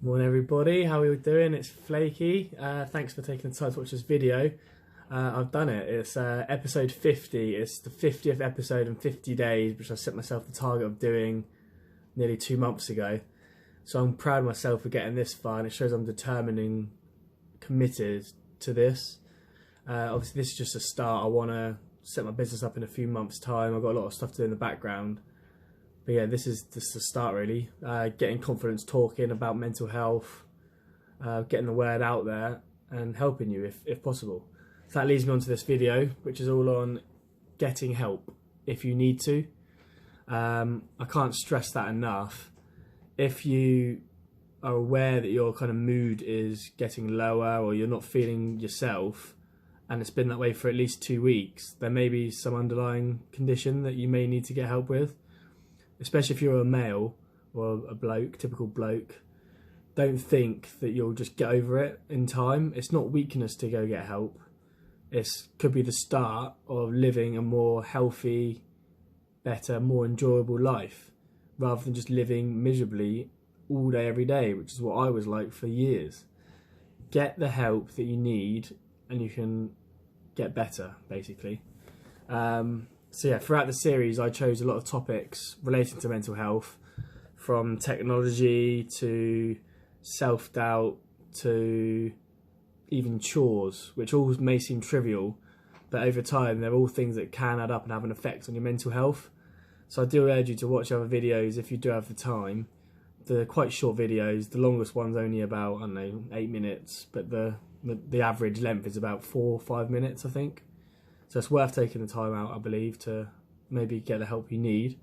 Morning everybody, how are we all doing? It's Flakey. Thanks for taking the time to watch this video. I've done it. It's episode 50. It's the 50th episode in 50 days, which I set myself the target of doing nearly 2 months ago. So I'm proud of myself for getting this far, and it shows I'm determined and committed to this. Obviously this is just a start. I want to set my business up in a few months' time. I've got a lot of stuff to do in the background. But yeah, this is just the start really. Getting confidence, talking about mental health, getting the word out there and helping you if possible. So that leads me on to this video, which is all on getting help if you need to. I can't stress that enough. If you are aware that your kind of mood is getting lower or you're not feeling yourself, and it's been that way for at least 2 weeks, there may be some underlying condition that you may need to get help with. Especially if you're a male or a bloke, typical bloke, don't think that you'll just get over it in time. It's not weakness to go get help. It could be the start of living a more healthy, better, more enjoyable life, rather than just living miserably all day, every day, which is what I was like for years. Get the help that you need and you can get better, basically. So yeah, throughout the series I chose a lot of topics relating to mental health, from technology to self-doubt to even chores, which all may seem trivial, but over time they're all things that can add up and have an effect on your mental health. So I do urge you to watch other videos if you do have the time. They're quite short videos. The longest one's only about, I don't know, 8 minutes, but the average length is about 4 or 5 minutes, I think. So it's worth taking the time out, I believe, to maybe get the help you need.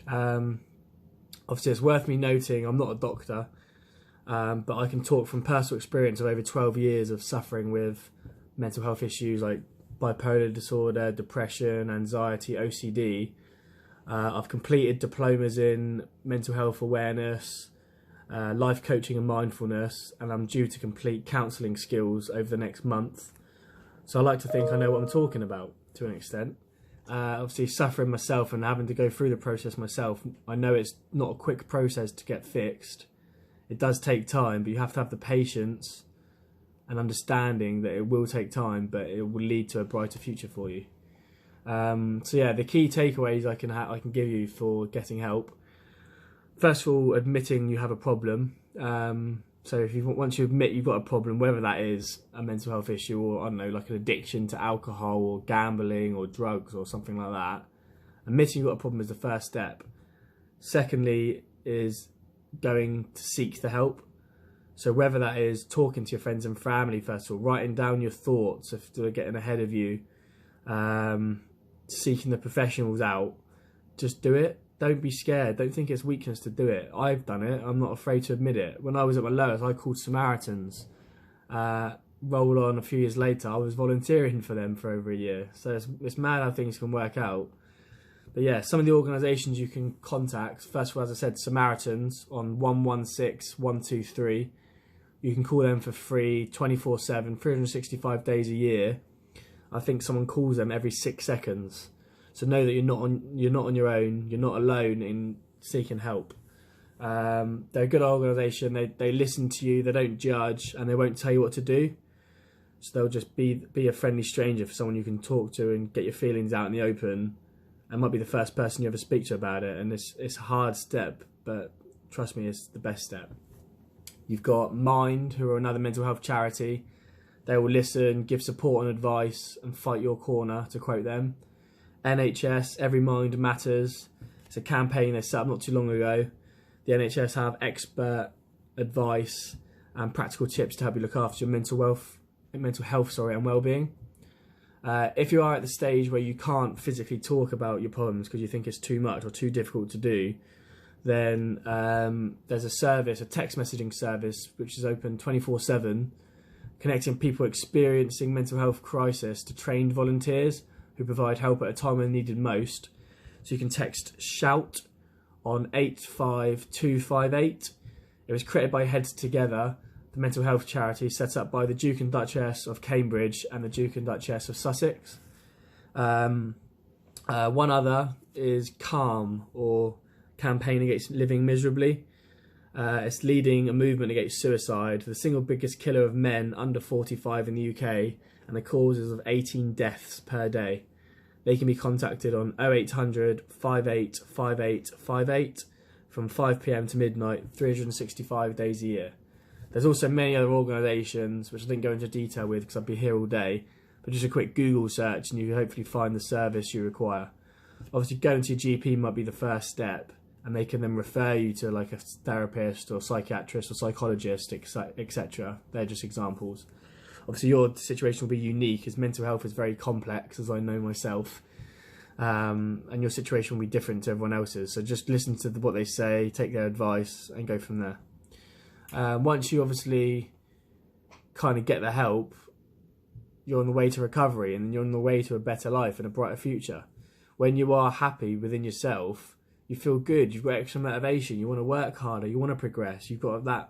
Obviously, it's worth me noting I'm not a doctor, but I can talk from personal experience of over 12 years of suffering with mental health issues like bipolar disorder, depression, anxiety, OCD. I've completed diplomas in mental health awareness, life coaching and mindfulness, and I'm due to complete counselling skills over the next month. So I like to think I know what I'm talking about to an extent. Obviously suffering myself and having to go through the process myself, I know it's not a quick process to get fixed. It does take time, but you have to have the patience and understanding that it will take time, but it will lead to a brighter future for you. So yeah, the key takeaways I can give you for getting help. First of all, admitting you have a problem. So if once you admit you've got a problem, whether that is a mental health issue or, I don't know, like an addiction to alcohol or gambling or drugs or something like that, admitting you've got a problem is the first step. Secondly is going to seek the help. So whether that is talking to your friends and family, first of all, writing down your thoughts if they're getting ahead of you, seeking the professionals out, just do it. Don't be scared. Don't think it's weakness to do it. I've done it. I'm not afraid to admit it. When I was at my lowest, I called Samaritans. Roll on a few years later, I was volunteering for them for over a year. So it's mad how things can work out. But yeah, some of the organisations you can contact. First of all, as I said, Samaritans on 116 123. You can call them for free, 24/7, 365 days a year. I think someone calls them every 6 seconds. So know that you're not on your own. You're not alone in seeking help. They're a good organisation. They listen to you. They don't judge, and they won't tell you what to do. So they'll just be a friendly stranger for someone you can talk to and get your feelings out in the open. And might be the first person you ever speak to about it. And it's a hard step, but trust me, it's the best step. You've got Mind, who are another mental health charity. They will listen, give support and advice, and fight your corner, to quote them. NHS, Every Mind Matters. It's a campaign they set up not too long ago. The NHS have expert advice and practical tips to help you look after your mental health, and well-being. If you are at the stage where you can't physically talk about your problems because you think it's too much or too difficult to do, then there's a service, a text messaging service, which is open 24/7, connecting people experiencing mental health crisis to trained volunteers who provide help at a time when needed most. So you can text SHOUT on 85258. It was created by Heads Together, the mental health charity set up by the Duke and Duchess of Cambridge and the Duke and Duchess of Sussex. One other is CALM, or Campaign Against Living Miserably. It's leading a movement against suicide, the single biggest killer of men under 45 in the UK, and the causes of 18 deaths per day. They can be contacted on 0800 58 58 58 from 5 PM to midnight, 365 days a year. There's also many other organisations, which I didn't go into detail with because I'd be here all day, but just a quick Google search and you can hopefully find the service you require. Obviously, going to your GP might be the first step, and they can then refer you to like a therapist or psychiatrist or psychologist, etc. They're just examples. Obviously, your situation will be unique, as mental health is very complex, as I know myself, and your situation will be different to everyone else's. So just listen to what they say, take their advice, and go from there. Once you obviously kind of get the help, you're on the way to recovery, and you're on the way to a better life and a brighter future. When you are happy within yourself, you feel good, you've got extra motivation, you want to work harder, you want to progress, you've got that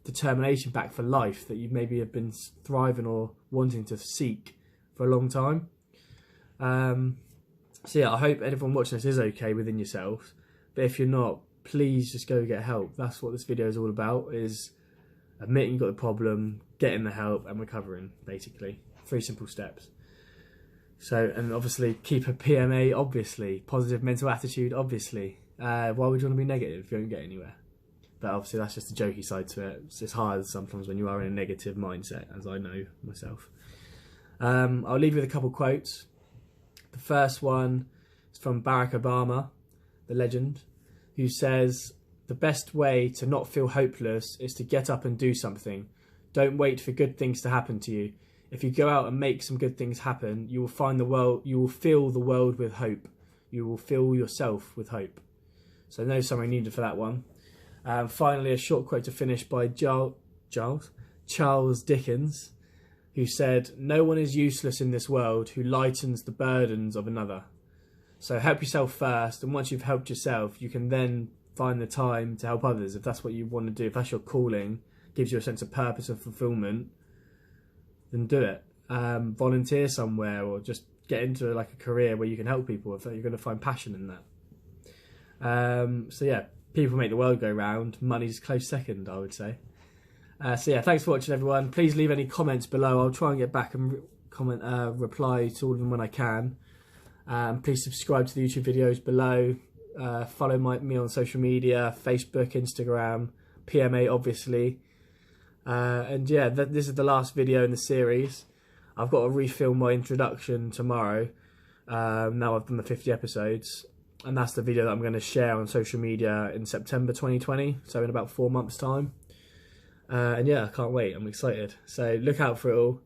determination back for life that you maybe have been thriving or wanting to seek for a long time. So yeah, I hope everyone watching this is okay within yourself, but if you're not, please just go get help. That's what this video is all about, is admitting you've got the problem, getting the help and recovering, basically. 3 simple steps. So, and obviously keep a P.M.A, obviously, positive mental attitude, obviously. Why would you want to be negative if you don't get anywhere? But obviously that's just the jokey side to it. It's hard sometimes when you are in a negative mindset, as I know myself. I'll leave you with a couple quotes. The first one is from Barack Obama, the legend, who says, "The best way to not feel hopeless is to get up and do something. Don't wait for good things to happen to you. If you go out and make some good things happen, you will find the world. You will fill the world with hope. You will fill yourself with hope." So no summary needed for that one. Finally, a short quote to finish by Charles Dickens, who said, "No one is useless in this world who lightens the burdens of another." So help yourself first, and once you've helped yourself, you can then find the time to help others if that's what you want to do. If that's your calling, gives you a sense of purpose and fulfillment, then do it. Volunteer somewhere, or just get into like a career where you can help people if you're going to find passion in that. So yeah, people make the world go round. Money's close second, I would say. So yeah, thanks for watching, everyone. Please leave any comments below. I'll try and get back and reply to all of them when I can. Please subscribe to the YouTube videos below. Follow me on social media, Facebook, Instagram, P.M.A, obviously. And yeah, this is the last video in the series. I've got to refilm my introduction tomorrow. Now I've done the 50 episodes. And that's the video that I'm going to share on social media in September 2020. So in about 4 months' time. And yeah, I can't wait. I'm excited. So look out for it all.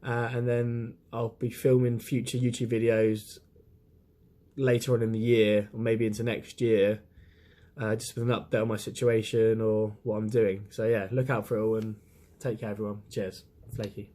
And then I'll be filming future YouTube videos later on in the year, or maybe into next year, just with an update on my situation or what I'm doing. So yeah, look out for it all, and take care, everyone. Cheers. Flakey.